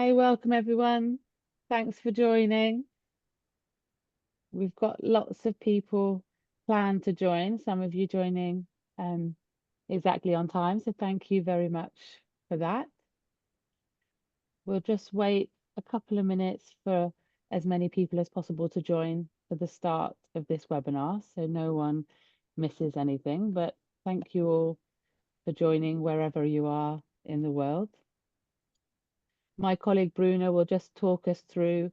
Hi, welcome everyone. Thanks for joining. We've got lots of people planned to join, some of you joining exactly on time, so thank you very much for that. We'll just wait a couple of minutes for as many people as possible to join for the start of this webinar, so no one misses anything, but thank you all for joining wherever you are in the world. My colleague Bruno will just talk us through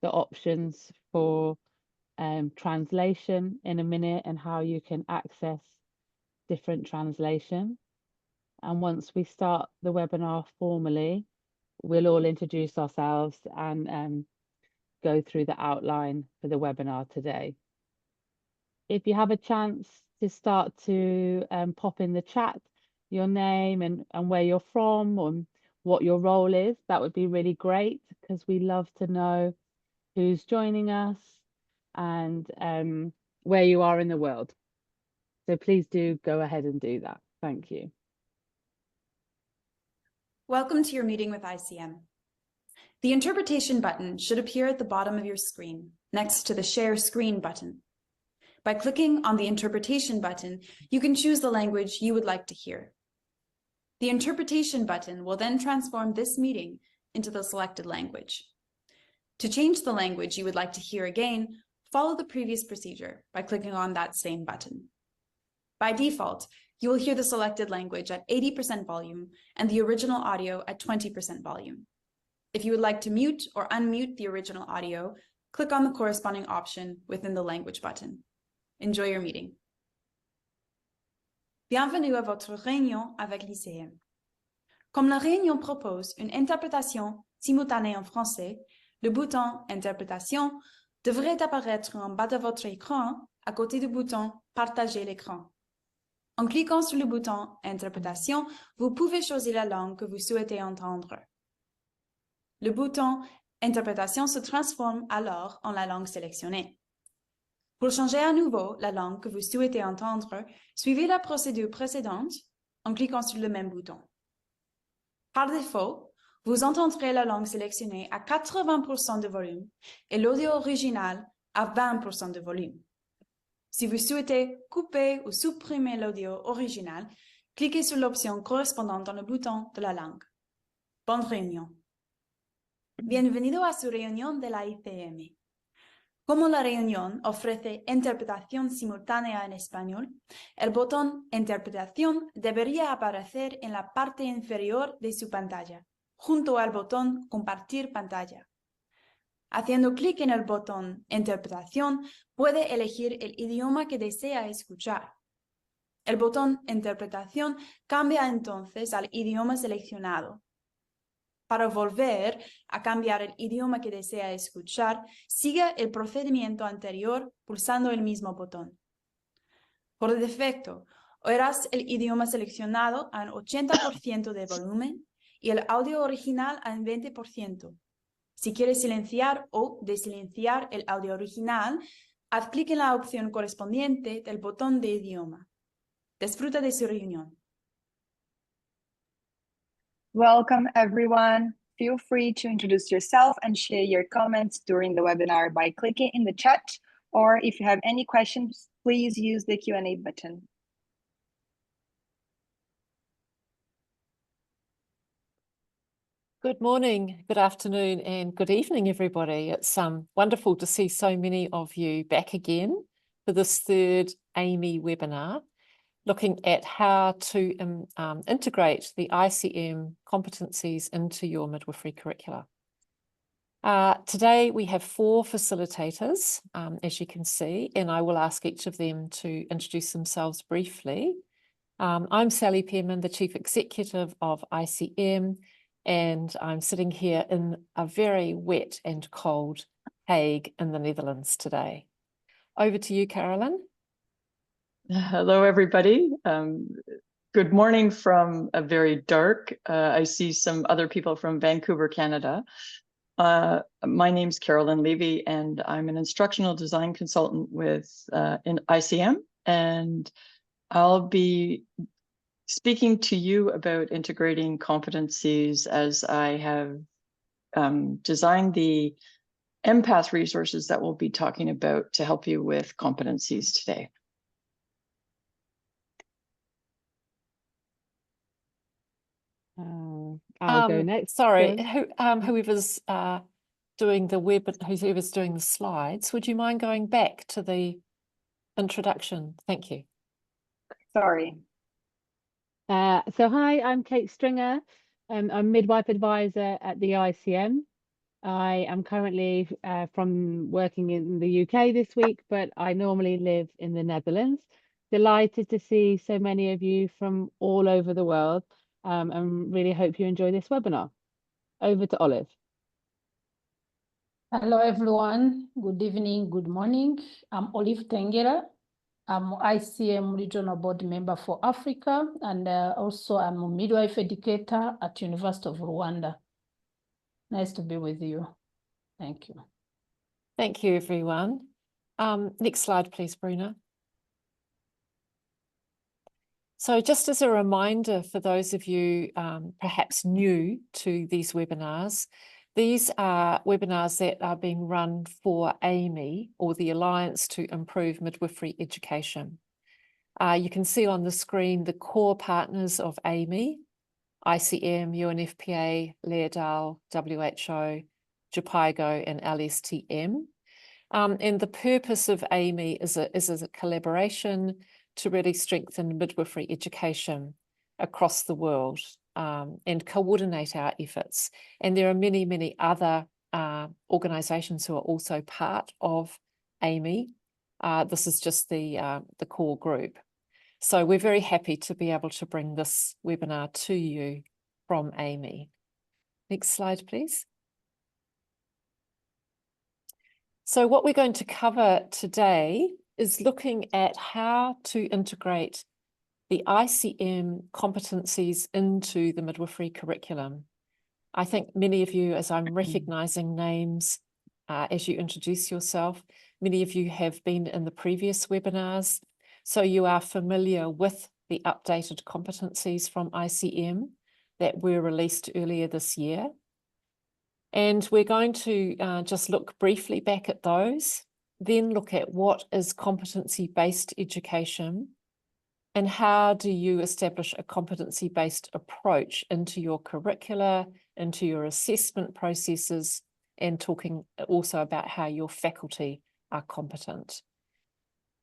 the options for translation in a minute and how you can access different translation. And once we start the webinar formally, we'll all introduce ourselves and go through the outline for the webinar today. If you have a chance to start to pop in the chat your name and where you're from or what your role is, that would be really great, because we love to know who's joining us and where you are in the world. So please do go ahead and do that. Thank you. Welcome to your meeting with ICM. The interpretation button should appear at the bottom of your screen, next to the Share Screen button. By clicking on the interpretation button, you can choose the language you would like to hear. The interpretation button will then transform this meeting into the selected language. To change the language you would like to hear again, follow the previous procedure by clicking on that same button. By default, you will hear the selected language at 80% volume and the original audio at 20% volume. If you would like to mute or unmute the original audio, click on the corresponding option within the language button. Enjoy your meeting. Bienvenue à votre réunion avec l'ICM. Comme la réunion propose une interprétation simultanée en français, le bouton Interprétation devrait apparaître en bas de votre écran à côté du bouton Partager l'écran. En cliquant sur le bouton Interprétation, vous pouvez choisir la langue que vous souhaitez entendre. Le bouton Interprétation se transforme alors en la langue sélectionnée. Pour changer à nouveau la langue que vous souhaitez entendre, suivez la procédure précédente en cliquant sur le même bouton. Par défaut, vous entendrez la langue sélectionnée à 80% de volume et l'audio original à 20% de volume. Si vous souhaitez couper ou supprimer l'audio original, cliquez sur l'option correspondante dans le bouton de la langue. Bonne réunion. Bienvenido a su reunión de la ICM. Como la reunión ofrece interpretación simultánea en español, el botón Interpretación debería aparecer en la parte inferior de su pantalla, junto al botón Compartir pantalla. Haciendo clic en el botón Interpretación, puede elegir el idioma que desea escuchar. El botón Interpretación cambia entonces al idioma seleccionado. Para volver a cambiar el idioma que desea escuchar, siga el procedimiento anterior pulsando el mismo botón. Por defecto, oirás el idioma seleccionado a un 80% de volumen y el audio original a un 20%. Si quieres silenciar o desilenciar el audio original, haz clic en la opción correspondiente del botón de idioma. Disfruta de su reunión. Welcome, everyone. Feel free to introduce yourself and share your comments during the webinar by clicking in the chat, or if you have any questions, please use the Q&A button. Good morning, good afternoon, and good evening, everybody. It's wonderful to see so many of you back again for this third AIME webinar, looking at how to integrate the ICM competencies into your midwifery curricula. Today we have 4 facilitators, as you can see, and I will ask each of them to introduce themselves briefly. I'm Sally Pearman, the Chief Executive of ICM, and I'm sitting here in a very wet and cold Hague in the Netherlands today. Over to you, Carolyn. Hello, everybody. Good morning from a very dark. I see some other people from Vancouver, Canada. My name's Carolyn Levy, and I'm an instructional design consultant with in ICM, and I'll be speaking to you about integrating competencies as I have designed the empath resources that we'll be talking about to help you with competencies today. I'll go next. Sorry, Go. whoever's doing the slides, would you mind going back to the introduction? Thank you. Sorry. So hi, I'm Kate Stringer. I'm midwife advisor at the ICM. I am currently from working in the UK this week, but I normally live in the Netherlands. Delighted to see so many of you from all over the world, and really hope you enjoy this webinar. Over to Olive. Hello, everyone. Good evening, good morning. I'm Olive Tengera. I'm ICM Regional Board Member for Africa, and also I'm a midwife educator at University of Rwanda. Nice to be with you. Thank you. Thank you, everyone. Next slide, please, Bruna. So just as a reminder for those of you perhaps new to these webinars, these are webinars that are being run for AIME, or the Alliance to Improve Midwifery Education. You can see on the screen the core partners of AIME: ICM, UNFPA, Leerdal, WHO, JPIGO, and LSTM. And the purpose of AIME is a collaboration to really strengthen midwifery education across the world, and coordinate our efforts. And there are many, many other organisations who are also part of AIME. This is just the core group. So we're very happy to be able to bring this webinar to you from AIME. Next slide, please. So what we're going to cover today is looking at how to integrate the ICM competencies into the midwifery curriculum. I think many of you, as I'm recognising names as you introduce yourself, many of you have been in the previous webinars, so you are familiar with the updated competencies from ICM that were released earlier this year. And we're going to just look briefly back at those, then look at what is competency-based education, and how do you establish a competency-based approach into your curricula, into your assessment processes, and talking also about how your faculty are competent.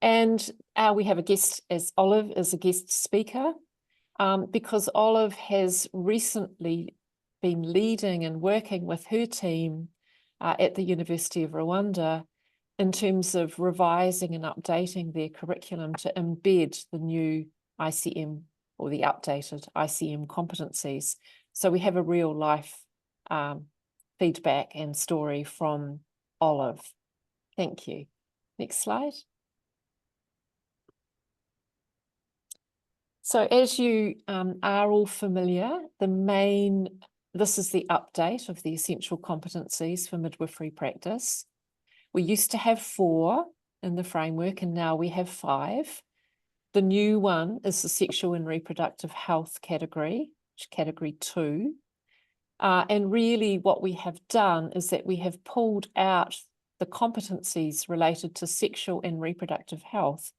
And we have a guest, as Olive is a guest speaker, because Olive has recently been leading and working with her team at the University of Rwanda in terms of revising and updating their curriculum to embed the new ICM, or the updated ICM competencies. So we have a real life feedback and story from Olive. Thank you. Next slide. So as you are all familiar, this is the update of the Essential Competencies for Midwifery Practice. We used to have 4 in the framework, and now we have 5. The new one is the Sexual and Reproductive Health category, which is category 2. And really what we have done is that we have pulled out the competencies related to sexual and reproductive health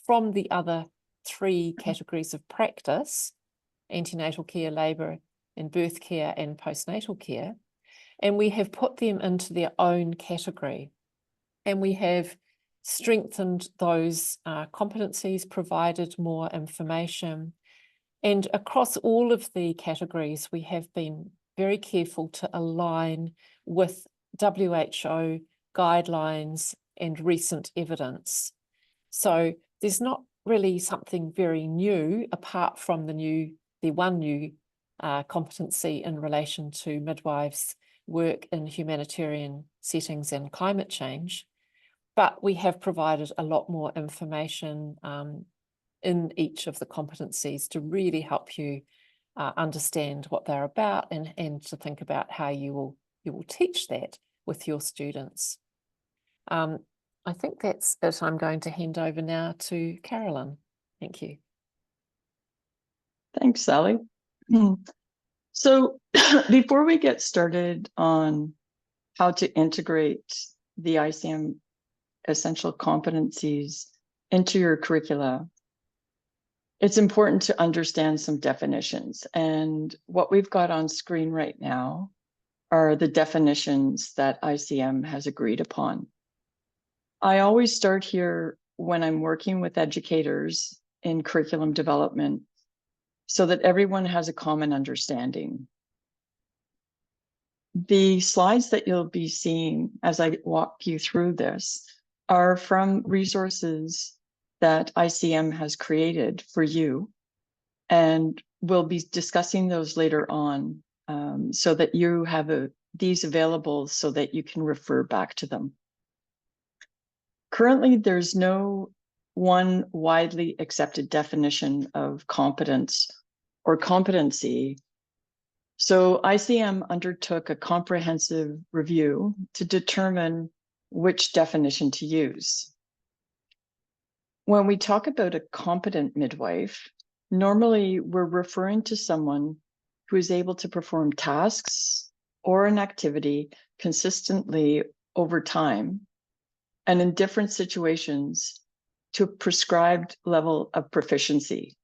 from the other 3 categories of practice: antenatal care, labour and birth care, and postnatal care. And we have put them into their own category. And we have strengthened those competencies, provided more information. And across all of the categories, we have been very careful to align with WHO guidelines and recent evidence. So there's not really something very new apart from the one new competency in relation to midwives' work in humanitarian settings and climate change. But we have provided a lot more information in each of the competencies to really help you understand what they're about, and to think about how you will teach that with your students. I think that's it. I'm going to hand over now to Carolyn. Thank you. Thanks, Sally. So before we get started on how to integrate the ICM Essential Competencies into your curricula, it's important to understand some definitions. And what we've got on screen right now are the definitions that ICM has agreed upon. I always start here when I'm working with educators in curriculum development so that everyone has a common understanding. The slides that you'll be seeing as I walk you through this are from resources that ICM has created for you, and we'll be discussing those later on so that you have these available so that you can refer back to them. Currently, there's no one widely accepted definition of competence or competency. So ICM undertook a comprehensive review to determine which definition to use. When we talk about a competent midwife, normally we're referring to someone who is able to perform tasks or an activity consistently over time and in different situations to a prescribed level of proficiency.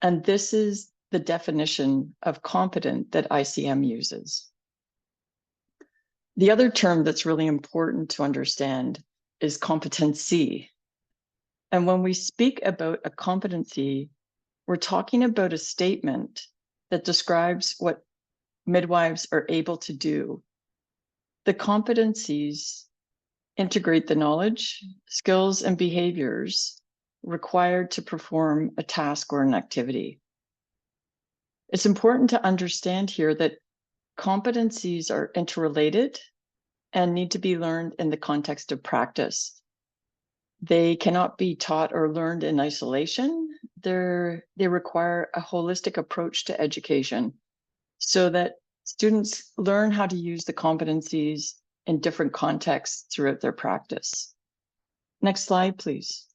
And this is the definition of competent that ICM uses. The other term that's really important to understand is competency. And when we speak about a competency, we're talking about a statement that describes what midwives are able to do. The competencies integrate the knowledge, skills, and behaviors required to perform a task or an activity. It's important to understand here that competencies are interrelated and need to be learned in the context of practice. They cannot be taught or learned in isolation. They require a holistic approach to education so that students learn how to use the competencies in different contexts throughout their practice. Next slide, please.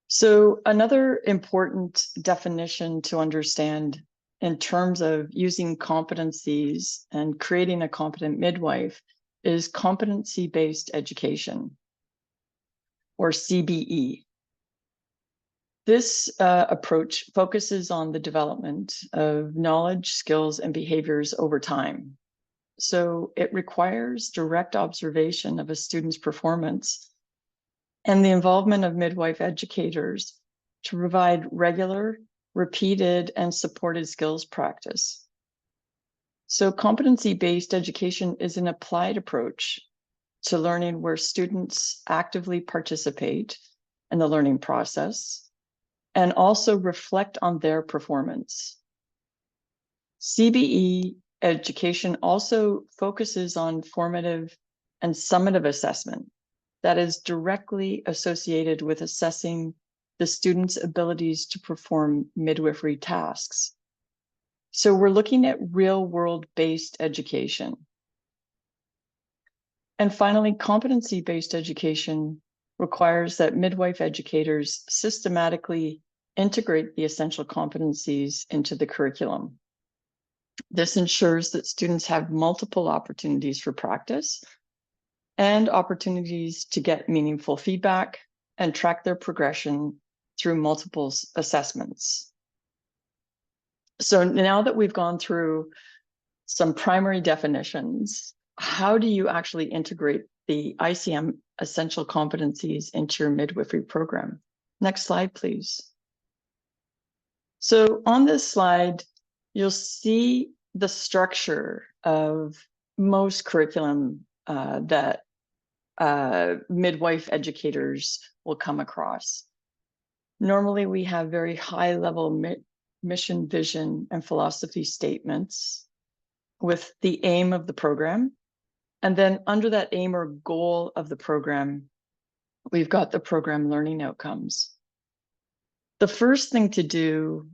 So another important definition to understand in terms of using competencies and creating a competent midwife is competency-based education, or CBE. This approach focuses on the development of knowledge, skills, and behaviors over time. So it requires direct observation of a student's performance and the involvement of midwife educators to provide regular, repeated, and supported skills practice. So competency-based education is an applied approach to learning where students actively participate in the learning process and also reflect on their performance. CBE education also focuses on formative and summative assessment that is directly associated with assessing the student's abilities to perform midwifery tasks. So we're looking at real-world-based education. And finally, competency-based education requires that midwife educators systematically integrate the essential competencies into the curriculum. This ensures that students have multiple opportunities for practice and opportunities to get meaningful feedback and track their progression through multiple assessments. So now that we've gone through some primary definitions, how do you actually integrate the ICM essential competencies into your midwifery program? Next slide, please. So on this slide, you'll see the structure of most curriculum that midwife educators will come across. Normally, we have very high-level mission, vision, and philosophy statements with the aim of the program. And then under that aim or goal of the program, we've got the program learning outcomes. The first thing to do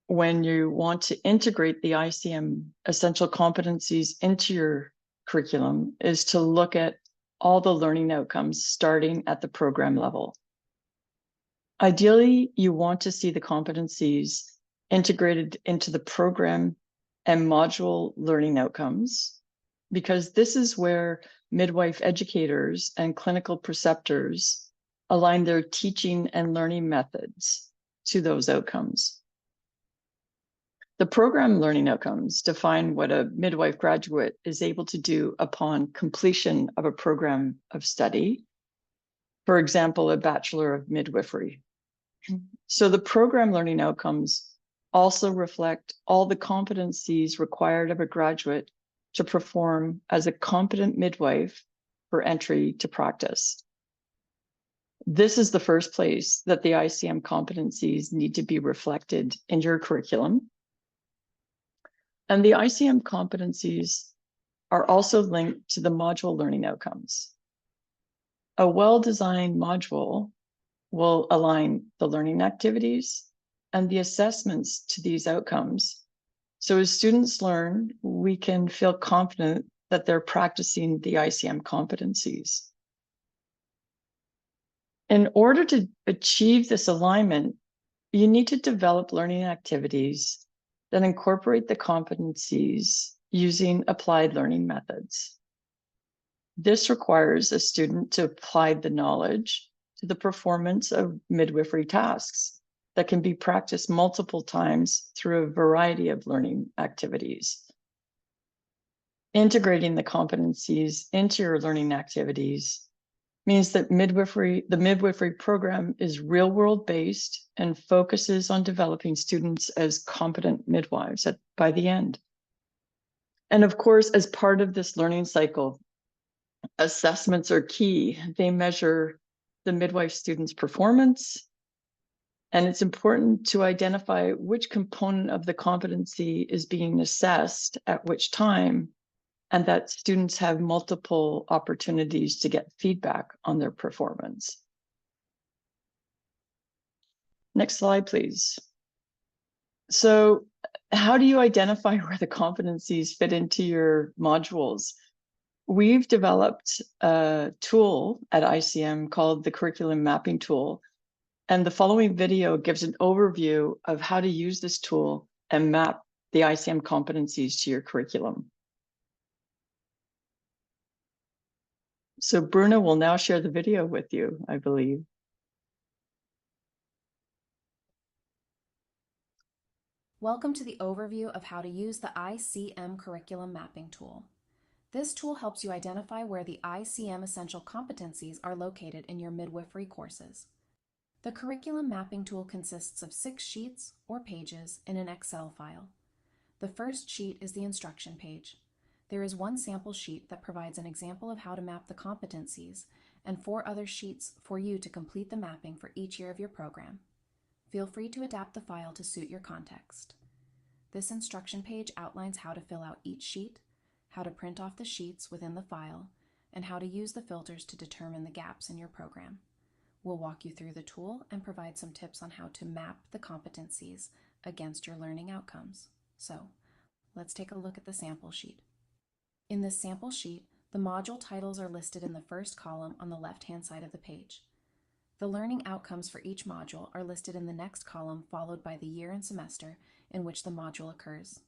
when you want to integrate the ICM essential competencies into your curriculum is to look at all the learning outcomes starting at the program level. Ideally, you want to see the competencies integrated into the program and module learning outcomes, because this is where midwife educators and clinical preceptors align their teaching and learning methods to those outcomes. The program learning outcomes define what a midwife graduate is able to do upon completion of a program of study, for example, a Bachelor of Midwifery. So the program learning outcomes also reflect all the competencies required of a graduate to perform as a competent midwife for entry to practice. This is the first place that the ICM competencies need to be reflected in your curriculum. And the ICM competencies are also linked to the module learning outcomes. A well-designed module will align the learning activities and the assessments to these outcomes. So as students learn, we can feel confident that they're practicing the ICM competencies. In order to achieve this alignment, you need to develop learning activities that incorporate the competencies using applied learning methods. This requires a student to apply the knowledge to the performance of midwifery tasks that can be practiced multiple times through a variety of learning activities. Integrating the competencies into your learning activities means that the midwifery program is real-world based and focuses on developing students as competent midwives by the end. And of course, as part of this learning cycle, assessments are key. They measure the midwife student's performance, and it's important to identify which component of the competency is being assessed at which time, and that students have multiple opportunities to get feedback on their performance. Next slide, please. So how do you identify where the competencies fit into your modules? We've developed a tool at ICM called the Curriculum Mapping Tool. And the following video gives an overview of how to use this tool and map the ICM competencies to your curriculum. So Bruna will now share the video with you, I believe. Welcome to the overview of how to use the ICM Curriculum Mapping Tool. This tool helps you identify where the ICM Essential Competencies are located in your midwifery courses. The Curriculum Mapping Tool consists of 6 sheets or pages in an Excel file. The first sheet is the instruction page. There is one sample sheet that provides an example of how to map the competencies and 4 other sheets for you to complete the mapping for each year of your program. Feel free to adapt the file to suit your context. This instruction page outlines how to fill out each sheet, how to print off the sheets within the file, and how to use the filters to determine the gaps in your program. We'll walk you through the tool and provide some tips on how to map the competencies against your learning outcomes. So, let's take a look at the sample sheet. In this sample sheet, the module titles are listed in the first column on the left-hand side of the page. The learning outcomes for each module are listed in the next column, followed by the year and semester in which the module occurs.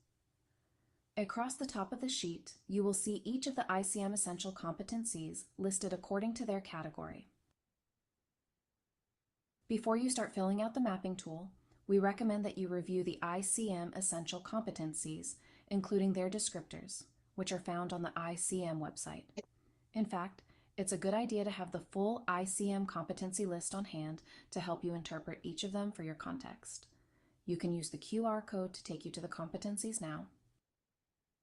Across the top of the sheet, you will see each of the ICM Essential Competencies listed according to their category. Before you start filling out the mapping tool, we recommend that you review the ICM Essential Competencies, including their descriptors, which are found on the ICM website. In fact, it's a good idea to have the full ICM competency list on hand to help you interpret each of them for your context. You can use the QR code to take you to the competencies now.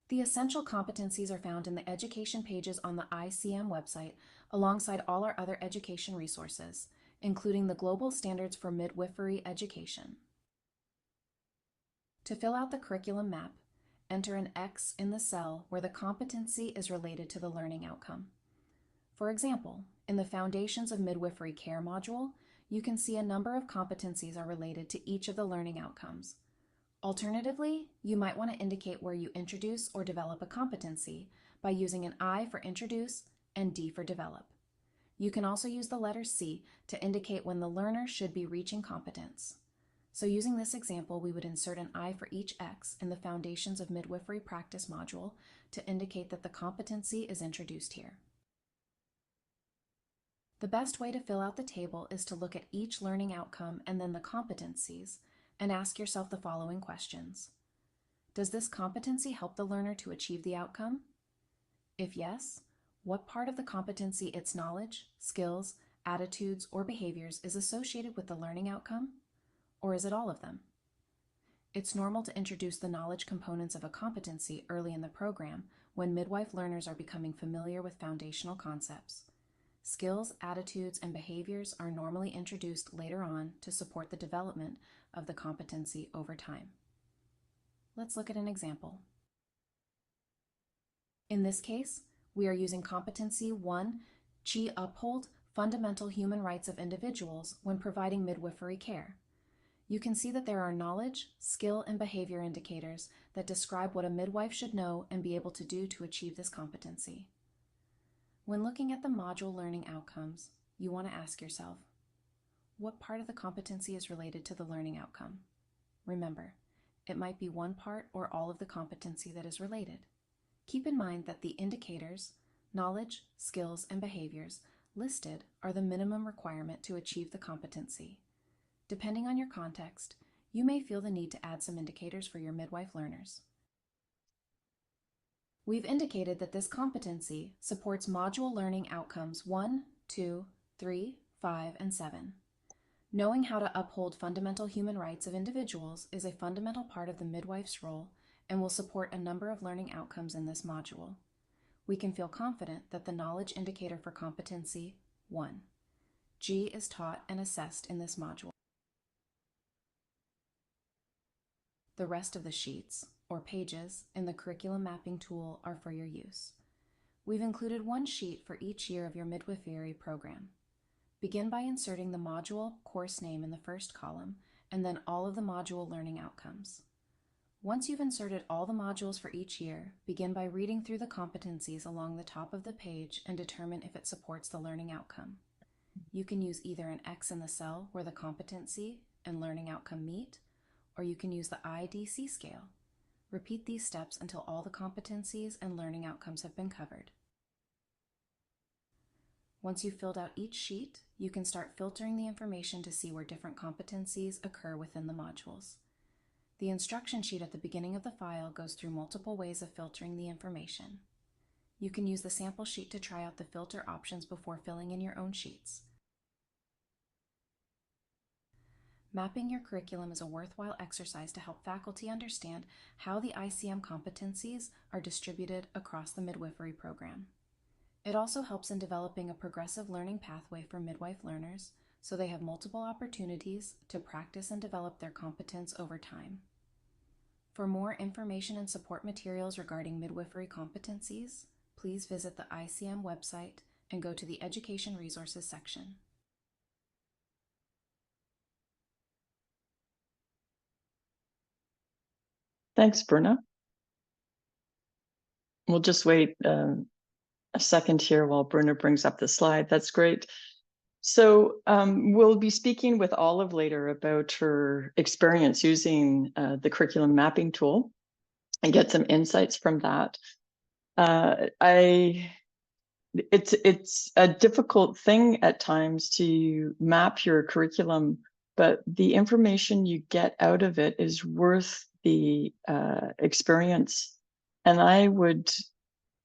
The essential competencies are found in the education pages on the ICM website alongside all our other education resources, including the Global Standards for Midwifery Education. To fill out the curriculum map, enter an X in the cell where the competency is related to the learning outcome. For example, in the Foundations of Midwifery Care module, you can see a number of competencies are related to each of the learning outcomes. Alternatively, you might want to indicate where you introduce or develop a competency by using an I for introduce and D for develop. You can also use the letter C to indicate when the learner should be reaching competence. So using this example, we would insert an I for each X in the Foundations of Midwifery Practice module to indicate that the competency is introduced here. The best way to fill out the table is to look at each learning outcome and then the competencies and ask yourself the following questions. Does this competency help the learner to achieve the outcome? If yes, what part of the competency, its knowledge, skills, attitudes, or behaviors is associated with the learning outcome? Or is it all of them? It's normal to introduce the knowledge components of a competency early in the program when midwife learners are becoming familiar with foundational concepts. Skills, attitudes, and behaviors are normally introduced later on to support the development of the competency over time. Let's look at an example. In this case, we are using competency 1, Chi uphold fundamental human rights of individuals when providing midwifery care. You can see that there are knowledge, skill, and behavior indicators that describe what a midwife should know and be able to do to achieve this competency. When looking at the module learning outcomes, you want to ask yourself, what part of the competency is related to the learning outcome? Remember, it might be one part or all of the competency that is related. Keep in mind that the indicators, knowledge, skills, and behaviors listed are the minimum requirement to achieve the competency. Depending on your context, you may feel the need to add some indicators for your midwife learners. We've indicated that this competency supports module learning outcomes 1, 2, 3, 5, and 7. Knowing how to uphold fundamental human rights of individuals is a fundamental part of the midwife's role and will support a number of learning outcomes in this module. We can feel confident that the knowledge indicator for competency 1, G, is taught and assessed in this module. The rest of the sheets, or pages, in the curriculum mapping tool are for your use. We've included one sheet for each year of your midwifery program. Begin by inserting the module course name in the first column, and then all of the module learning outcomes. Once you've inserted all the modules for each year, begin by reading through the competencies along the top of the page and determine if it supports the learning outcome. You can use either an X in the cell where the competency and learning outcome meet, or you can use the IDC scale. Repeat these steps until all the competencies and learning outcomes have been covered. Once you've filled out each sheet, you can start filtering the information to see where different competencies occur within the modules. The instruction sheet at the beginning of the file goes through multiple ways of filtering the information. You can use the sample sheet to try out the filter options before filling in your own sheets. Mapping your curriculum is a worthwhile exercise to help faculty understand how the ICM competencies are distributed across the midwifery program. It also helps in developing a progressive learning pathway for midwife learners, so they have multiple opportunities to practice and develop their competence over time. For more information and support materials regarding midwifery competencies, please visit the ICM website and go to the Education Resources section. Thanks, Bruna. We'll just wait a second here while Bruna brings up the slide. That's great. So we'll be speaking with Olive later about her experience using the curriculum mapping tool and get some insights from that. It's a difficult thing at times to map your curriculum, but the information you get out of it is worth the experience. And I would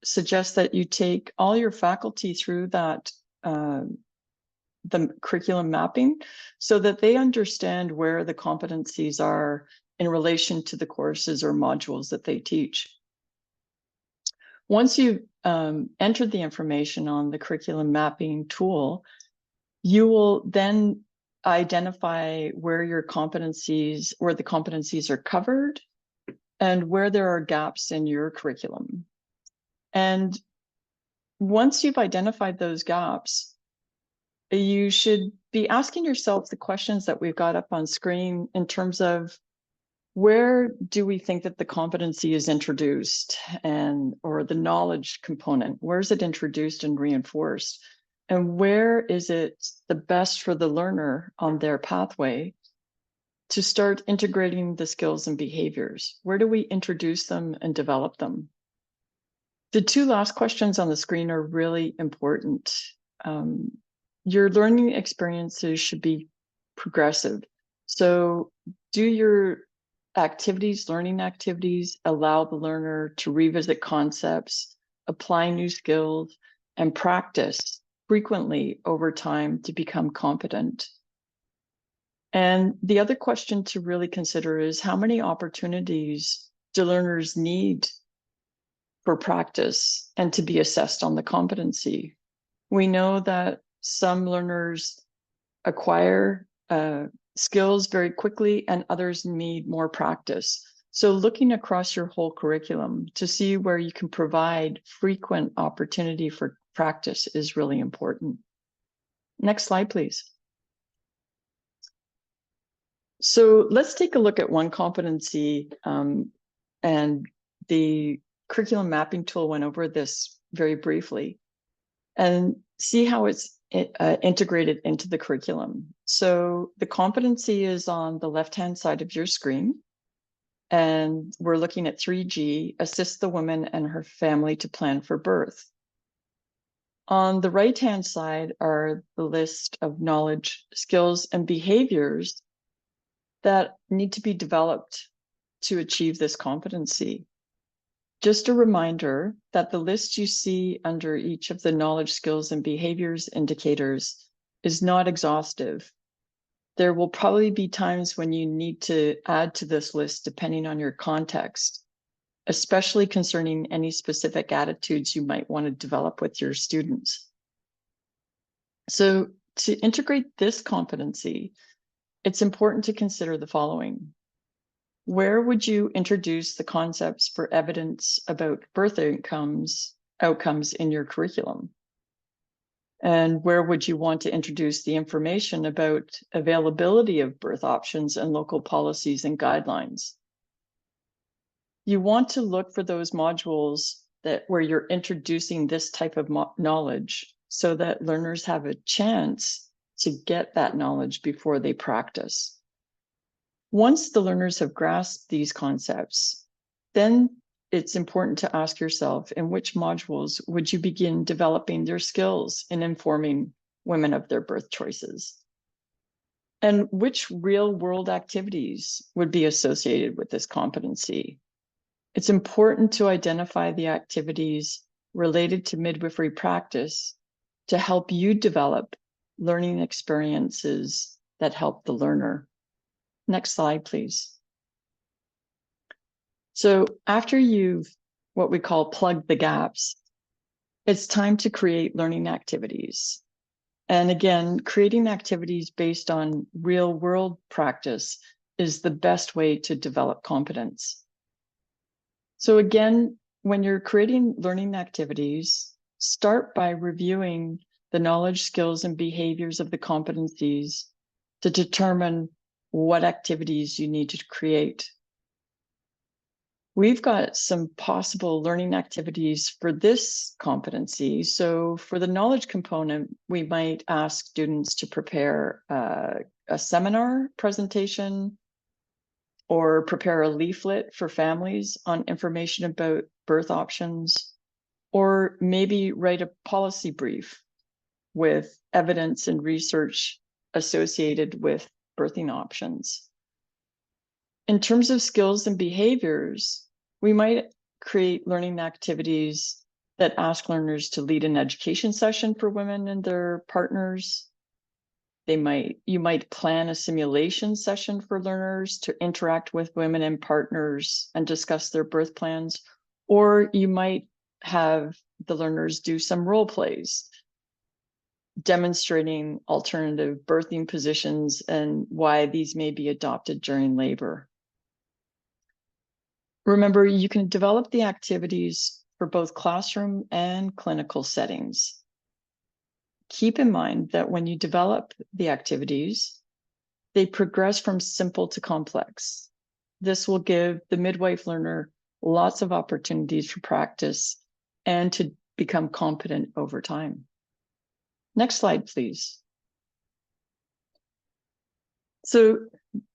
suggest that you take all your faculty through that the curriculum mapping so that they understand where the competencies are in relation to the courses or modules that they teach. Once you've entered the information on the curriculum mapping tool, you will then identify where your competencies, where the competencies are covered and where there are gaps in your curriculum. And once you've identified those gaps, you should be asking yourself the questions that we've got up on screen in terms of where do we think that the competency is introduced or the knowledge component, where is it introduced and reinforced? And where is it the best for the learner on their pathway? to start integrating the skills and behaviors? Where do we introduce them and develop them? The two last questions on the screen are really important. Your learning experiences should be progressive. So do your learning activities, allow the learner to revisit concepts, apply new skills, and practice frequently over time to become competent. And the other question to really consider is, how many opportunities do learners need for practice and to be assessed on the competency? We know that some learners acquire skills very quickly and others need more practice. So looking across your whole curriculum to see where you can provide frequent opportunity for practice is really important. Next slide, please. So let's take a look at one competency, and the curriculum mapping tool went over this very briefly, and see how it's integrated into the curriculum. So the competency is on the left-hand side of your screen, and we're looking at 3G, assist the woman and her family to plan for birth. On the right-hand side are the list of knowledge, skills, and behaviors that need to be developed to achieve this competency. Just a reminder that the list you see under each of the knowledge, skills, and behaviors indicators is not exhaustive. There will probably be times when you need to add to this list depending on your context, especially concerning any specific attitudes you might want to develop with your students. So to integrate this competency, it's important to consider the following. Where would you introduce the concepts for evidence about birth outcomes in your curriculum? And where would you want to introduce the information about availability of birth options and local policies and guidelines? You want to look for those modules where you're introducing this type of knowledge so that learners have a chance to get that knowledge before they practice. Once the learners have grasped these concepts, then it's important to ask yourself, in which modules would you begin developing their skills in informing women of their birth choices? And which real-world activities would be associated with this competency? It's important to identify the activities related to midwifery practice to help you develop learning experiences that help the learner. Next slide, please. So after you've what we call plugged the gaps, it's time to create learning activities. And again, creating activities based on real world practice is the best way to develop competence. So again, when you're creating learning activities, start by reviewing the knowledge, skills, and behaviors of the competencies to determine what activities you need to create. We've got some possible learning activities for this competency. So for the knowledge component, we might ask students to prepare a seminar presentation or prepare a leaflet for families on information about birth options, or maybe write a policy brief with evidence and research associated with birthing options. In terms of skills and behaviors, we might create learning activities that ask learners to lead an education session for women and their partners. You might plan a simulation session for learners to interact with women and partners and discuss their birth plans, or you might have the learners do some role plays demonstrating alternative birthing positions and why these may be adopted during labor. Remember, you can develop the activities for both classroom and clinical settings. Keep in mind that when you develop the activities, they progress from simple to complex. This will give the midwife learner lots of opportunities for practice and to become competent over time. Next slide, please. So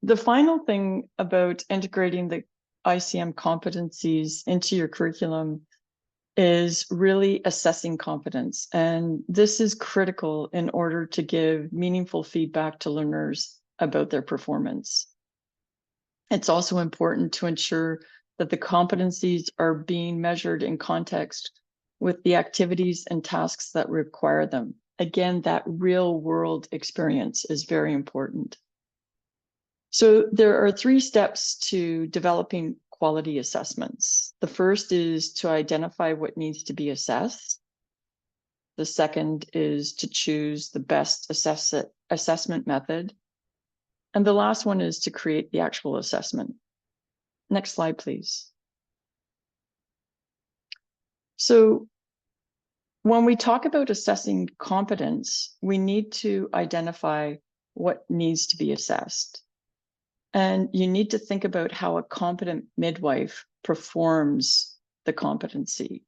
The final thing about integrating the ICM competencies into your curriculum is really assessing competence. And this is critical in order to give meaningful feedback to learners about their performance. It's also important to ensure that the competencies are being measured in context with the activities and tasks that require them. Again, that real world experience is very important. So there are 3 steps to developing quality assessments. The first is to identify what needs to be assessed. The second is to choose the best assessment method. And the last one is to create the actual assessment. Next slide, please. So when we talk about assessing competence, we need to identify what needs to be assessed. And you need to think about how a competent midwife performs the competency.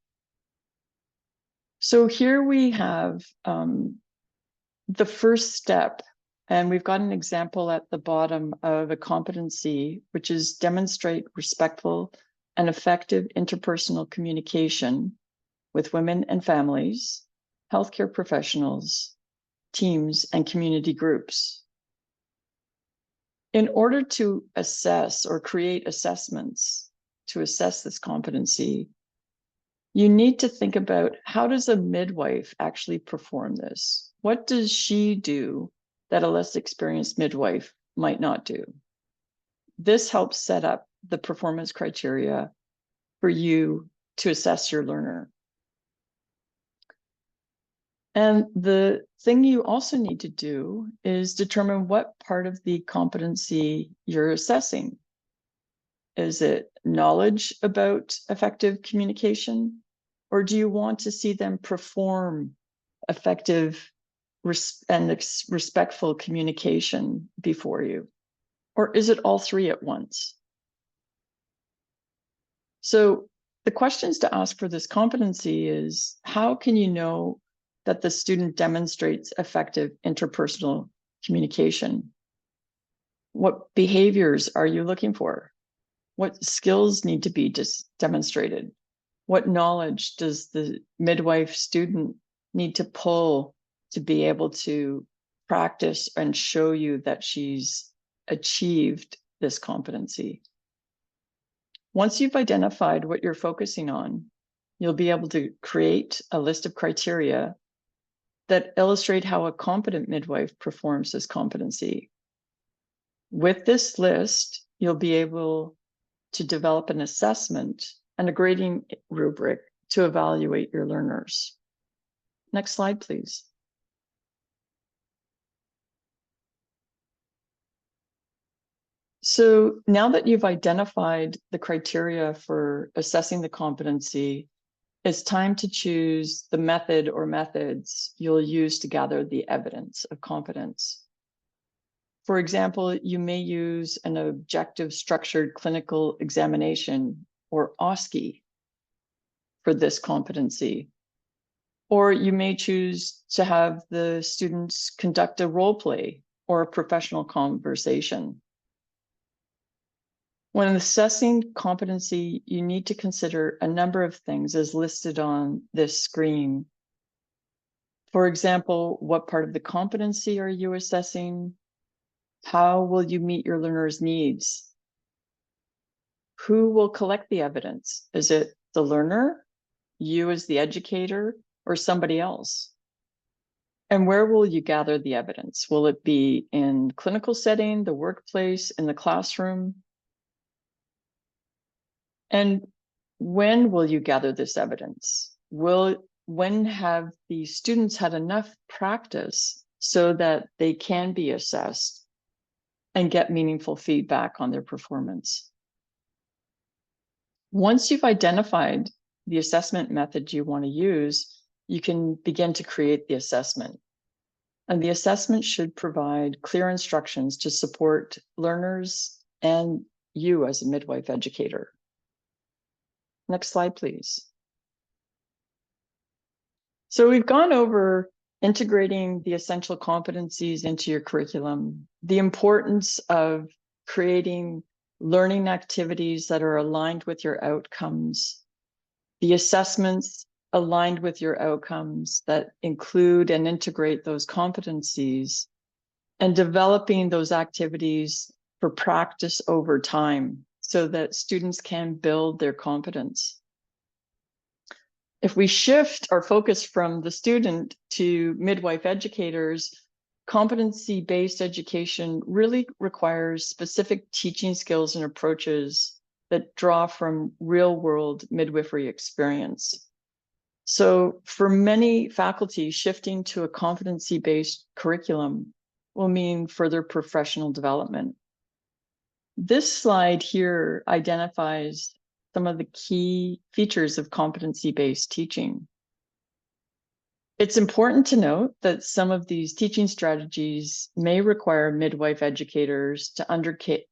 So here we have the first step, and we've got an example at the bottom of a competency, which is demonstrate respectful and effective interpersonal communication with women and families, healthcare professionals, teams, and community groups. In order to assess or create assessments to assess this competency, you need to think about, how does a midwife actually perform this? What does she do that a less experienced midwife might not do? This helps set up the performance criteria for you to assess your learner. And the thing you also need to do is determine what part of the competency you're assessing. Is it knowledge about effective communication? Or do you want to see them perform effective and respectful communication before you? Or is it all 3 at once? So the questions to ask for this competency is, how can you know that the student demonstrates effective interpersonal communication? What behaviors are you looking for? What skills need to be demonstrated? What knowledge does the midwife student need to pull to be able to practice and show you that she's achieved this competency? Once you've identified what you're focusing on, you'll be able to create a list of criteria that illustrate how a competent midwife performs this competency. With this list, you'll be able to develop an assessment and a grading rubric to evaluate your learners. Next slide, please. So now that you've identified the criteria for assessing the competency, it's time to choose the method or methods you'll use to gather the evidence of competence. For example, you may use an objective structured clinical examination, or OSCE, for this competency. Or you may choose to have the students conduct a role play or a professional conversation. When assessing competency, you need to consider a number of things as listed on this screen. For example, what part of the competency are you assessing? How will you meet your learner's needs? Who will collect the evidence? Is it the learner, you as the educator, or somebody else? And where will you gather the evidence? Will it be in clinical setting, the workplace, in the classroom? And when will you gather this evidence? When have the students had enough practice so that they can be assessed and get meaningful feedback on their performance? Once you've identified the assessment method you want to use, you can begin to create the assessment. And the assessment should provide clear instructions to support learners and you as a midwife educator. Next slide, please. So we've gone over integrating the essential competencies into your curriculum, the importance of creating learning activities that are aligned with your outcomes, the assessments aligned with your outcomes that include and integrate those competencies, and developing those activities for practice over time so that students can build their competence. If we shift our focus from the student to midwife educators, competency-based education really requires specific teaching skills and approaches that draw from real-world midwifery experience. So for many faculty, shifting to a competency-based curriculum will mean further professional development. This slide here identifies some of the key features of competency-based teaching. It's important to note that some of these teaching strategies may require midwife educators to undertake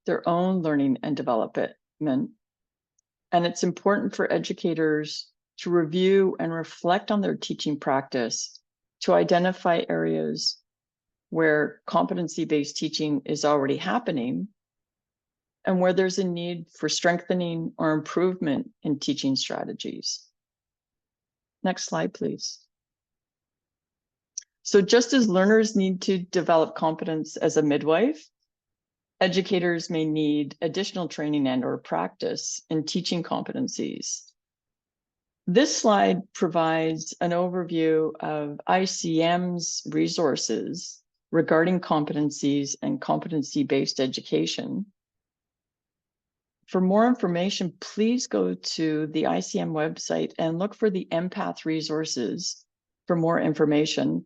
their own learning and development. And it's important for educators to review and reflect on their teaching practice to identify areas where competency-based teaching is already happening and where there's a need for strengthening or improvement in teaching strategies. Next slide, please. So just as learners need to develop competence as a midwife, educators may need additional training and or practice in teaching competencies. This slide provides an overview of ICM's resources regarding competencies and competency-based education. For more information, please go to the ICM website and look for the empath resources for more information.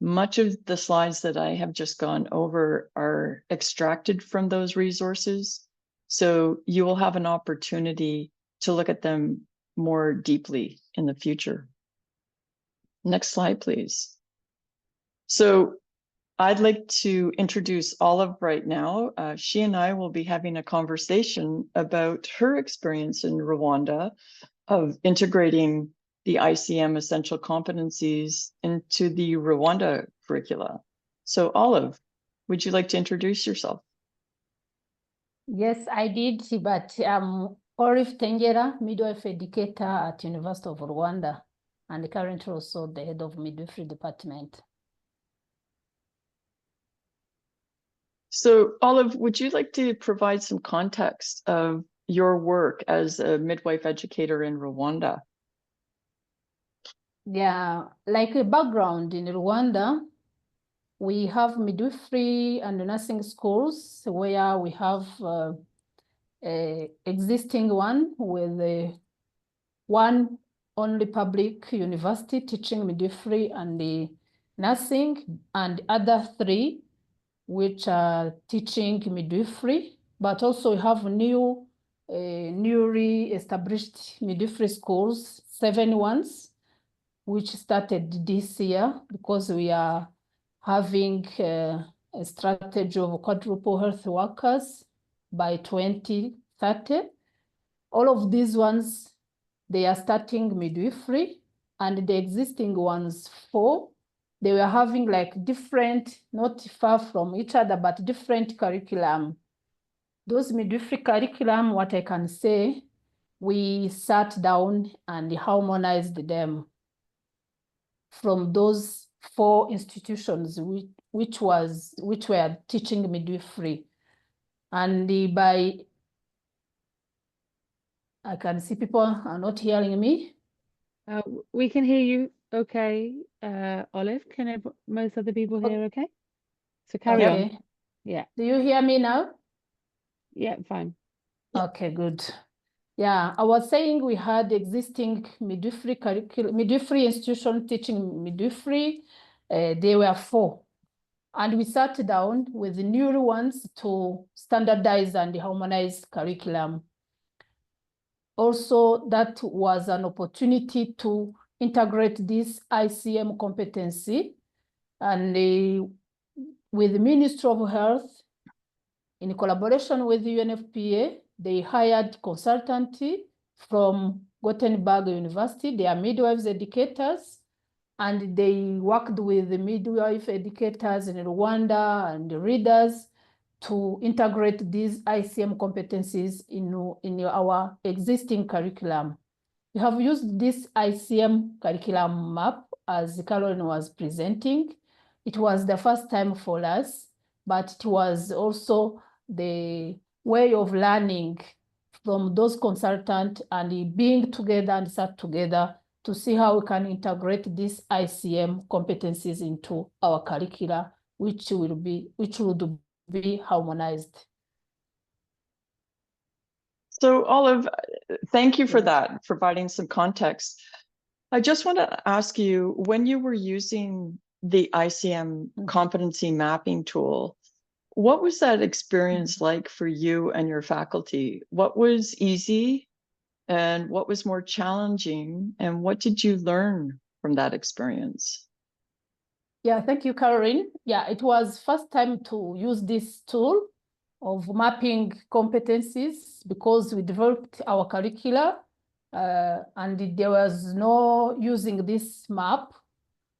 Much of the slides that I have just gone over are extracted from those resources, so you will have an opportunity to look at them more deeply in the future. Next slide, please. So I'd like to introduce Olive right now. She and I will be having a conversation about her experience in Rwanda of integrating the ICM Essential Competencies into the Rwanda curricula. So Olive, would you like to introduce yourself? Yes, I did, but Olive Tengera, midwife educator at University of Rwanda, and currently also the head of midwifery department. So Olive, would you like to provide some context of your work as a midwife educator in Rwanda? Yeah, like a background in Rwanda, we have midwifery and nursing schools where we have a existing one with one only public university teaching midwifery and the nursing, and other three which are teaching midwifery, but also we have newly established midwifery schools, 7 ones, which started this year because we are having a strategy of quadruple health workers by 2030. All of these ones, they are starting midwifery, and the existing ones 4, they were having like different, not far from each other, but different curriculum. Those midwifery curriculum, what I can say, we sat down and harmonized them from those 4 institutions which were teaching midwifery. And by, I can see people are not hearing me. We can hear you okay, Olive. Can most other people hear okay? So carry on. Yeah. Do you hear me now? Yeah, fine. Okay, good. Yeah, I was saying we had existing midwifery curriculum, midwifery institution teaching midwifery. They were 4. And we sat down with the new ones to standardize and harmonize curriculum. Also, that was an opportunity to integrate this ICM competency, and with the Ministry of Health, in collaboration with the UNFPA, they hired consultancy from Gothenburg University. They are midwives educators, and they worked with the midwife educators in Rwanda and the readers to integrate these ICM competencies in our existing curriculum. We have used this ICM curriculum map as Caroline was presenting. It was the first time for us, but it was also the way of learning from those consultants and being together and sat together to see how we can integrate these ICM competencies into our curricula, which would be harmonized. So Olive, thank you for Yes. that, providing some context. I just want to ask you, when you were using the ICM competency mapping tool, what was that experience like for you and your faculty? What was easy and what was more challenging? And what did you learn from that experience? Yeah, thank you, Caroline. Yeah, it was first time to use this tool of mapping competencies because we developed our curricula and there was no using this map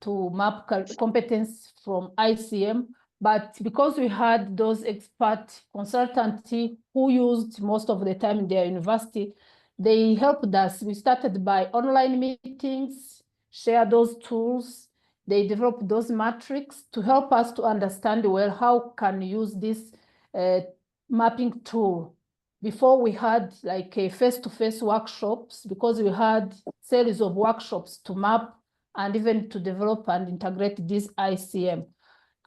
to map competence from ICM. But because we had those expert consultants who used most of the time in their university, they helped us. We started by online meetings, share those tools. They developed those metrics to help us to understand well how can use this mapping tool. Before we had like a face-to-face workshops because we had series of workshops to map and even to develop and integrate this ICM.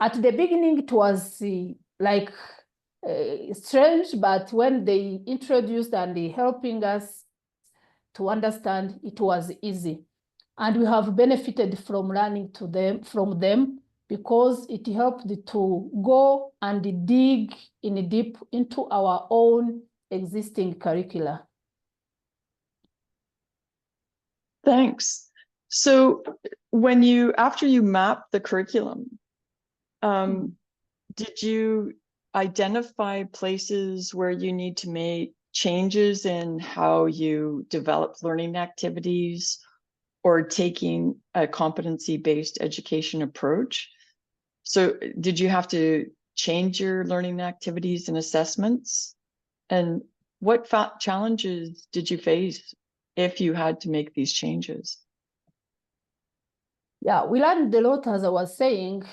At the beginning, it was like strange, but when they introduced and they helping us to understand, it was easy. And we have benefited from learning from them because it helped to go and dig in deep into our own existing curricula. Thanks. So after you mapped the curriculum, did you identify places where you need to make changes in how you develop learning activities or taking a competency-based education approach? So did you have to change your learning activities and assessments? And what challenges did you face if you had to make these changes? Yeah, we learned a lot, as I was saying.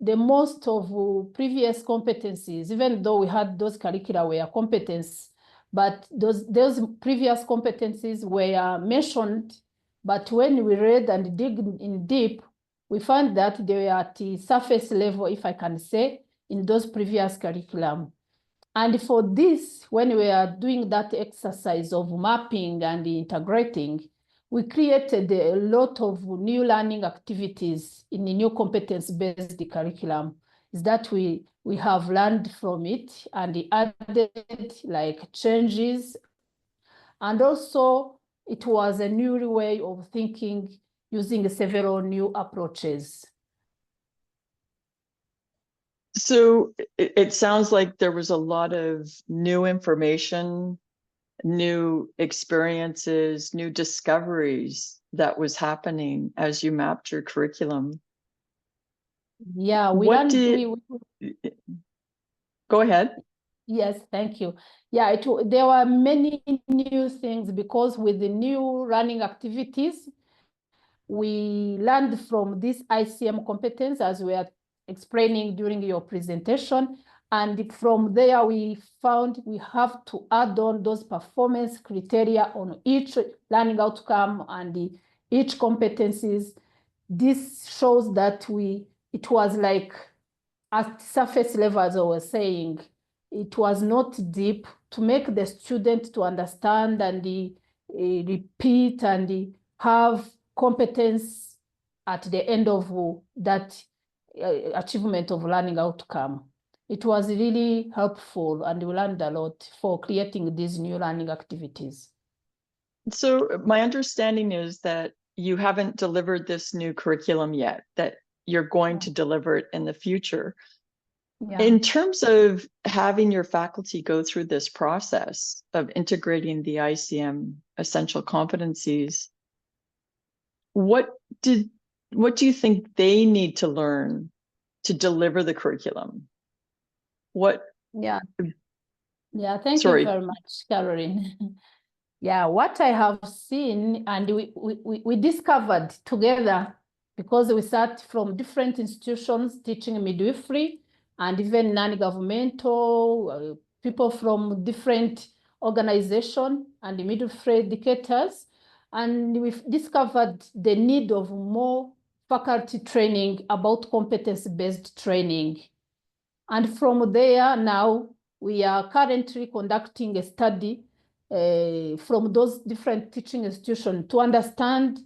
The most of previous competencies, even though we had those curricula were competence, but those previous competencies were mentioned, but when we read and dig in deep, we found that they were at the surface level, if I can say, in those previous curriculum. And for this, when we are doing that exercise of mapping and integrating, we created a lot of new learning activities in the new competence-based curriculum. Is that we have learned from it and added like changes. And also it was a new way of thinking using several new approaches. So it sounds like there was a lot of new information, new experiences, new discoveries that was happening as you mapped your curriculum. Yeah, Go ahead. Yes, thank you. Yeah, there were many new things because with the new learning activities, we learned from this ICM competence as we are explaining during your presentation. And from there, we found we have to add on those performance criteria on each learning outcome and each competencies. This shows that it was like at surface level, as I was saying, it was not deep to make the student to understand and repeat and have competence at the end of that achievement of learning outcome. It was really helpful and we learned a lot for creating these new learning activities. So my understanding is that you haven't delivered this new curriculum yet, that you're going to deliver it in the future. Yeah. In terms of having your faculty go through this process of integrating the ICM essential competencies, what do you think they need to learn to deliver the curriculum? What Yeah. Yeah, thank Sorry. you very much, Caroline. Yeah, what I have seen, and we discovered together, because we sat from different institutions teaching midwifery, and even non-governmental people from different organizations and midwifery educators, and we've discovered the need of more faculty training about competence-based training. And from there, now we are currently conducting a study from those different teaching institutions to understand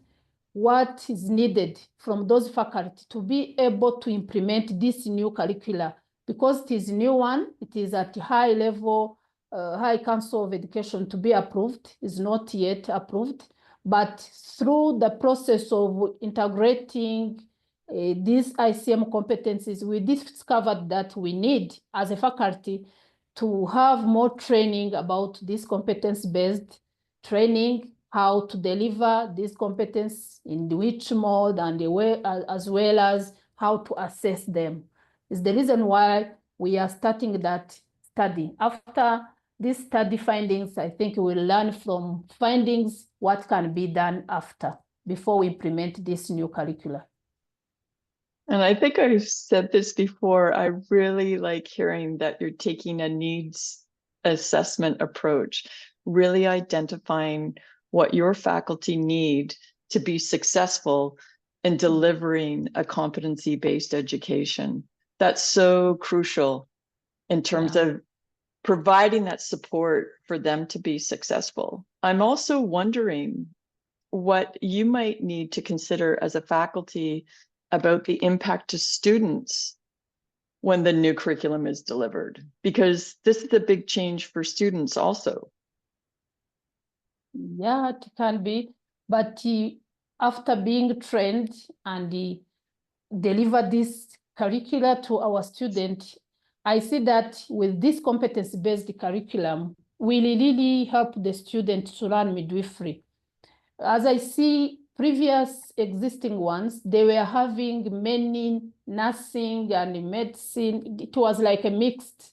what is needed from those faculty to be able to implement this new curricula, because it is a new one. It is at high level, High Council of Education to be approved. Is not yet approved, but through the process of integrating these ICM competencies, we discovered that we need, as a faculty, to have more training about this competence-based training, how to deliver this competence, in which mode, and the way, as well as how to assess them. Is the reason why we are starting that study. After this study findings, I think we'll learn from findings what can be done after, before we implement this new curricula. And I think I've said this before, I really like hearing that you're taking a needs assessment approach, really identifying what your faculty need to be successful in delivering a competency-based education. That's so crucial in terms of providing that support for them to be successful. I'm also wondering what you might need to consider as a faculty about the impact to students when the new curriculum is delivered, because this is a big change for students also. Yeah, it can be, but after being trained and deliver this curricula to our students, I see that with this competence-based curriculum, will really help the student to learn midwifery. As I see previous existing ones, they were having many nursing and medicine. It was like a mixed.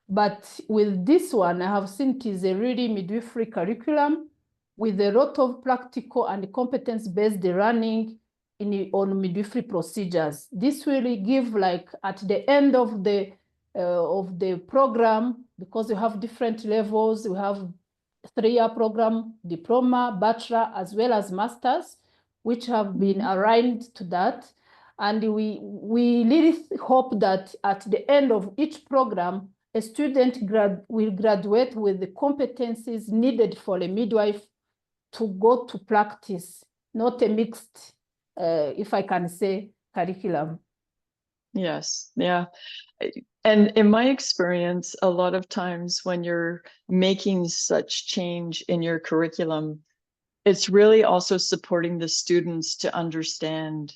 But with this one, I have seen it is a really midwifery curriculum with a lot of practical and competence-based learning on midwifery procedures. This will give, like, at the end of the program, because we have different levels, we have 3-year program, diploma, bachelor, as well as masters, which have been aligned to that. And we really hope that at the end of each program, a student will graduate with the competencies needed for a midwife to go to practice, not a mixed, if I can say, curriculum. Yes, yeah. And in my experience, a lot of times when you're making such change in your curriculum, it's really also supporting the students to understand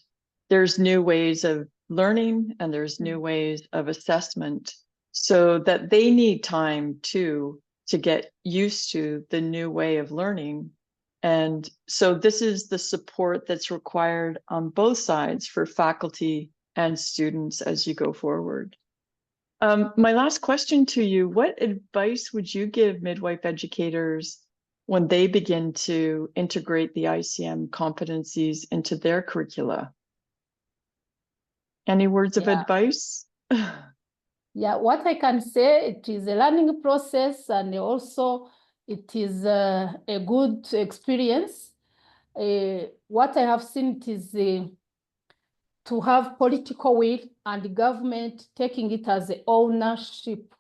there's new ways of learning and there's new ways of assessment, so that they need time too to get used to the new way of learning. And so this is the support that's required on both sides for faculty and students as you go forward. My last question to you, what advice would you give midwife educators when they begin to integrate the ICM competencies into their curricula? Any words of advice? Yeah, what I can say, it is a learning process, and also it is a good experience. What I have seen, it is to have political will and the government taking it as a ownership.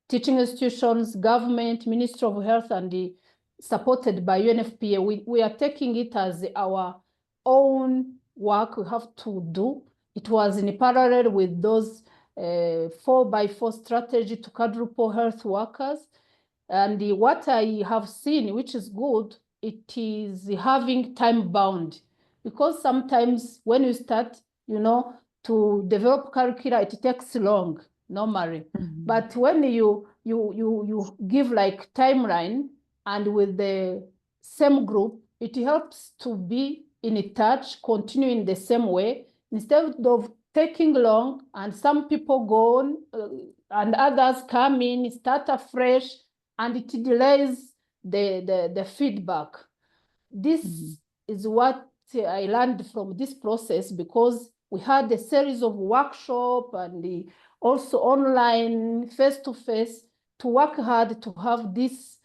Teaching institutions, government, Ministry of Health, and supported by UNFPA, we are taking it as our own work we have to do. It was in parallel with those 4x4 strategy to quadruple health workers. And what I have seen, which is good, it is having time bound, because sometimes when you start, to develop curricula, it takes long normally. But when you give like timeline, and with the same group, it helps to be in touch, continuing the same way, instead of taking long, and some people go on, and others come in, start afresh, and it delays the feedback. This is what I learned from this process, because we had a series of workshops and also online, face-to-face, to work hard to have this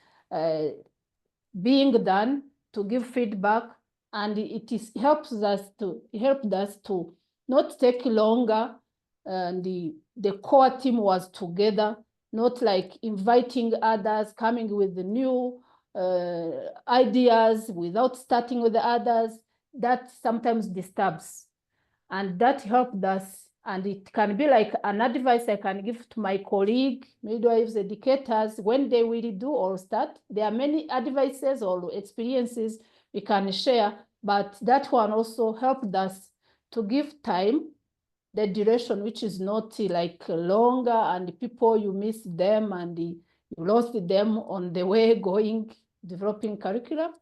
being done, to give feedback, and it helped us to not take longer, and the core team was together, not like inviting others, coming with the new ideas without starting with the others. That sometimes disturbs, and that helped us. And it can be like an advice I can give to my colleague, midwives, educators, when they will do or start. There are many advices or experiences we can share, but that one also helped us to give time, the duration, which is not like longer, and people, you miss them and you lost them on the way going, developing curriculum,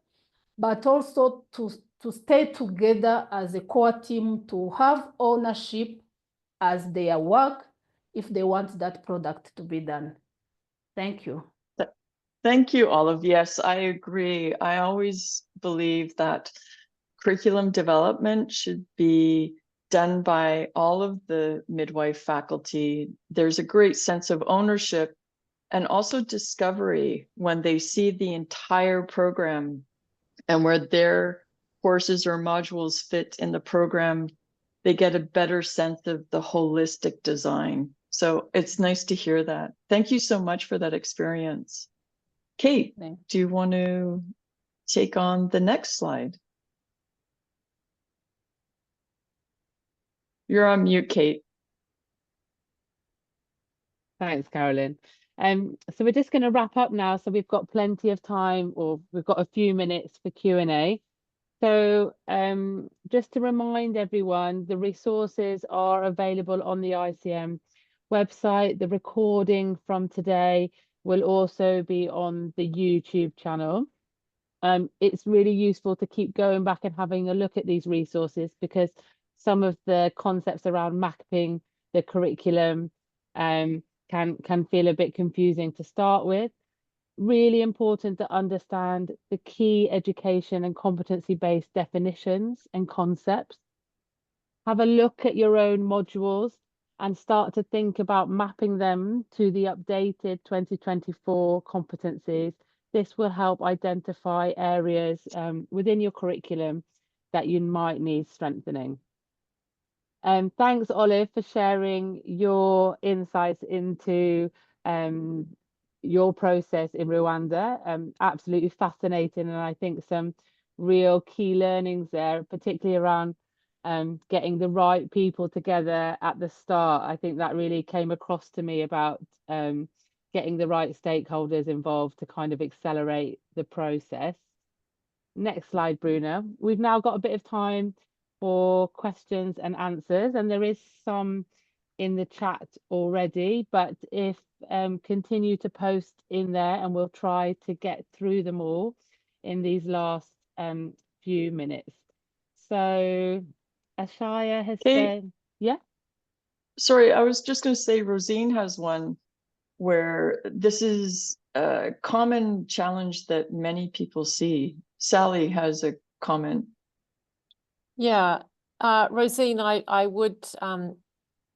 but also to stay together as a core team, to have ownership as their work if they want that product to be done. Thank you. Thank you, Olive. Yes, I agree. I always believe that curriculum development should be done by all of the midwife faculty. There's a great sense of ownership and also discovery when they see the entire program and where their courses or modules fit in the program. They get a better sense of the holistic design. So it's nice to hear that. Thank you so much for that experience. Kate, do you want to take on the next slide? You're on mute, Kate. Thanks, Carolyn. So we're just going to wrap up now. So we've got plenty of time, or we've got a few minutes for Q&A. So just to remind everyone, the resources are available on the ICM website. The recording from today will also be on the YouTube channel. It's really useful to keep going back and having a look at these resources, because some of the concepts around mapping the curriculum can feel a bit confusing to start with. Really important to understand the key education and competency-based definitions and concepts. Have a look at your own modules and start to think about mapping them to the updated 2024 competencies. This will help identify areas within your curriculum that you might need strengthening. Thanks, Olive, for sharing your insights into your process in Rwanda. Absolutely fascinating, and I think some real key learnings there, particularly around getting the right people together at the start. I think that really came across to me about getting the right stakeholders involved to kind of accelerate the process. Next slide, Bruna. We've now got a bit of time for questions and answers, and there is some in the chat already, but if continue to post in there, and we'll try to get through them all in these last few minutes. So Ashaya has said, yeah. Sorry, I was just going to say Rosine has one where this is a common challenge that many people see. Sally has a comment. Yeah, Rosine, I would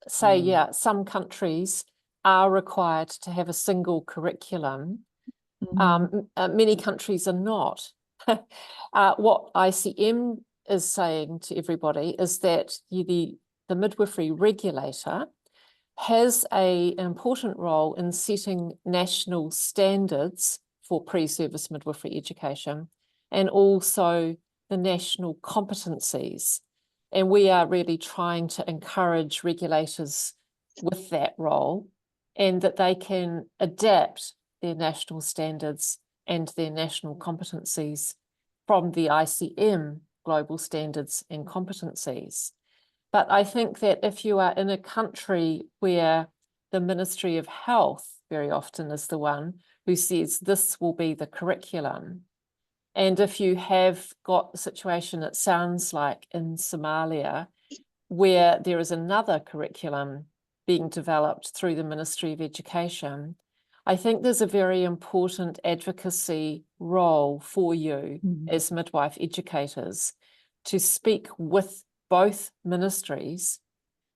say, yeah, some countries are required to have a single curriculum. Many countries are not. What ICM is saying to everybody is that the midwifery regulator has an important role in setting national standards for pre-service midwifery education, and also the national competencies. And we are really trying to encourage regulators with that role, and that they can adapt their national standards and their national competencies from the ICM global standards and competencies. But I think that if you are in a country where the Ministry of Health very often is the one who says this will be the curriculum, and if you have got the situation, it sounds like in Somalia, where there is another curriculum being developed through the Ministry of Education, I think there's a very important advocacy role for you as midwife educators to speak with both ministries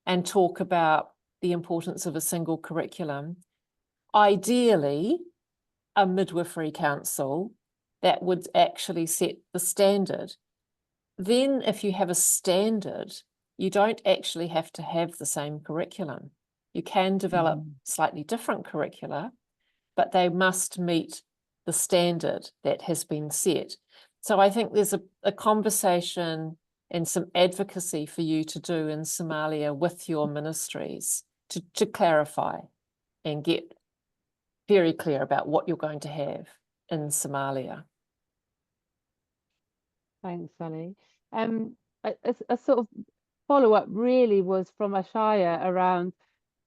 and talk about the importance of a single curriculum. Ideally, a midwifery council that would actually set the standard. Then if you have a standard, you don't actually have to have the same curriculum. You can develop slightly different curricula, but they must meet the standard that has been set. So I think there's a conversation and some advocacy for you to do in Somalia with your ministries to clarify and get very clear about what you're going to have in Somalia. Thanks, Sally. A sort of follow-up really was from Ashaya around,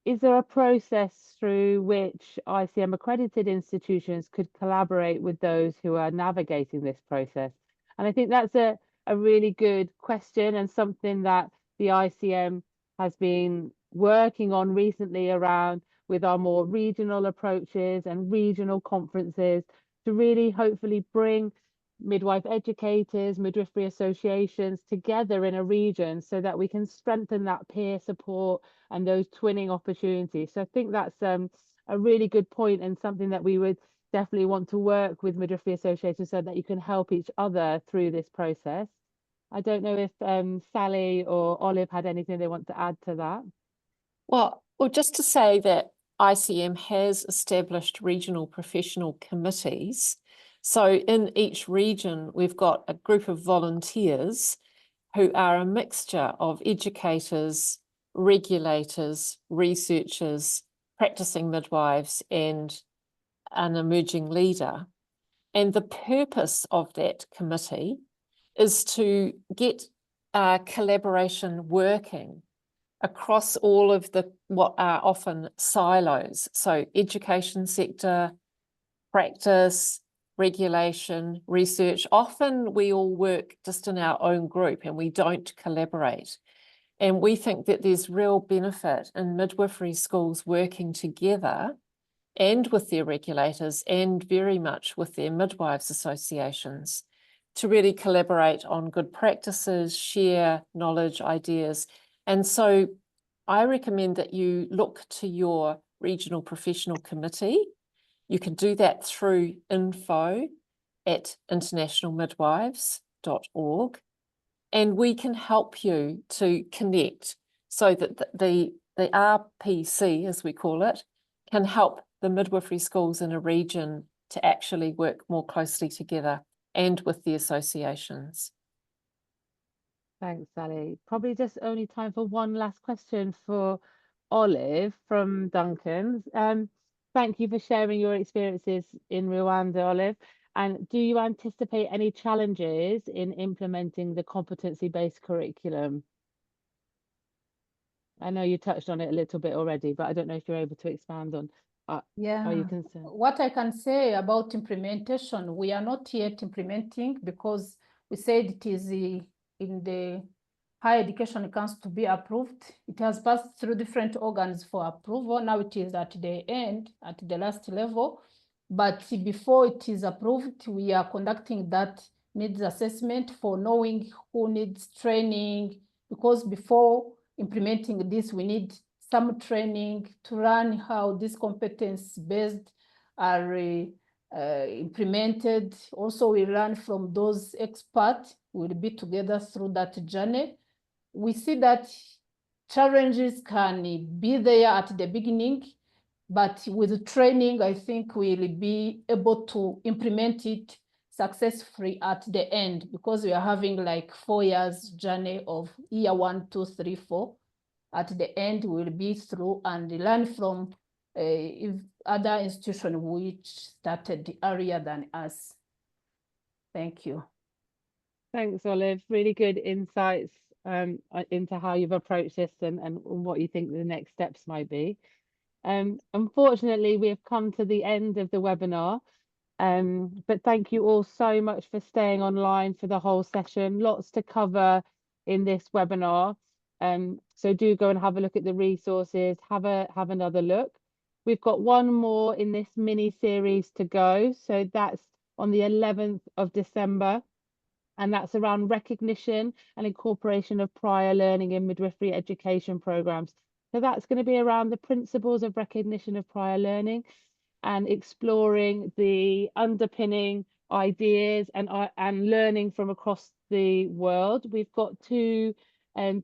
is there a process through which ICM accredited institutions could collaborate with those who are navigating this process? And I think that's a really good question, and something that the ICM has been working on recently around with our more regional approaches and regional conferences to really hopefully bring midwife educators, midwifery associations together in a region so that we can strengthen that peer support and those twinning opportunities. So I think that's a really good point, and something that we would definitely want to work with midwifery associations so that you can help each other through this process. I don't know if Sally or Olive had anything they want to add to that. Well, just to say that ICM has established regional professional committees. So in each region, we've got a group of volunteers who are a mixture of educators, regulators, researchers, practicing midwives, and an emerging leader. And the purpose of that committee is to get collaboration working across all of what are often silos. So education sector, practice, regulation, research. Often we all work just in our own group and we don't collaborate. And we think that there's real benefit in midwifery schools working together and with their regulators and very much with their midwives associations to really collaborate on good practices, share knowledge, ideas. And so I recommend that you look to your regional professional committee. You can do that through info@internationalmidwives.org, and we can help you to connect so that the RPC, as we call it, can help the midwifery schools in a region to actually work more closely together and with the associations. Thanks, Sally. Probably just only time for one last question for Olive from Duncan. Thank you for sharing your experiences in Rwanda, Olive. And do you anticipate any challenges in implementing the competency-based curriculum? I know you touched on it a little bit already, but I don't know if you're able to expand on. Are you concerned? What I can say about implementation, we are not yet implementing because we said it is in the Higher Education Council to be approved. It has passed through different organs for approval. Now it is at the end, at the last level. But before it is approved, we are conducting that needs assessment for knowing who needs training, because before implementing this, we need some training to learn how these competence-based are implemented. Also, we learn from those experts. We'll be together through that journey. We see that challenges can be there at the beginning, but with training, I think we'll be able to implement it successfully at the end, because we are having like 4 years journey of year 1, 2, 3, 4. At the end, we'll be through and learn from other institutions which started earlier than us. Thank you. Thanks, Olive. Really good insights into how you've approached this and what you think the next steps might be. Unfortunately, we have come to the end of the webinar, but thank you all so much for staying online for the whole session. Lots to cover in this webinar. So do go and have a look at the resources, have another look. We've got one more in this mini series to go. So that's on the 11th of December. And that's around recognition and incorporation of prior learning in midwifery education programs. So that's going to be around the principles of recognition of prior learning and exploring the underpinning ideas and learning from across the world. We've got two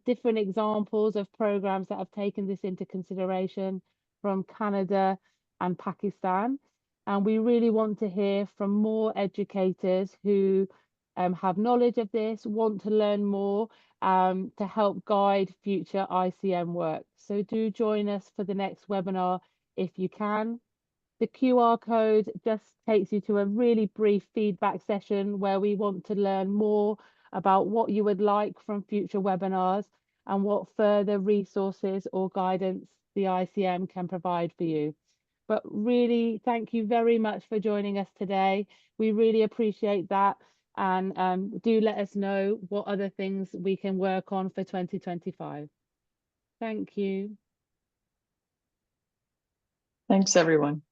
different examples of programs that have taken this into consideration from Canada and Pakistan. And we really want to hear from more educators who have knowledge of this, want to learn more to help guide future ICM work. So do join us for the next webinar if you can. The QR code just takes you to a really brief feedback session where we want to learn more about what you would like from future webinars and what further resources or guidance the ICM can provide for you. But really, thank you very much for joining us today. We really appreciate that. And do let us know what other things we can work on for 2025. Thank you. Thanks, everyone.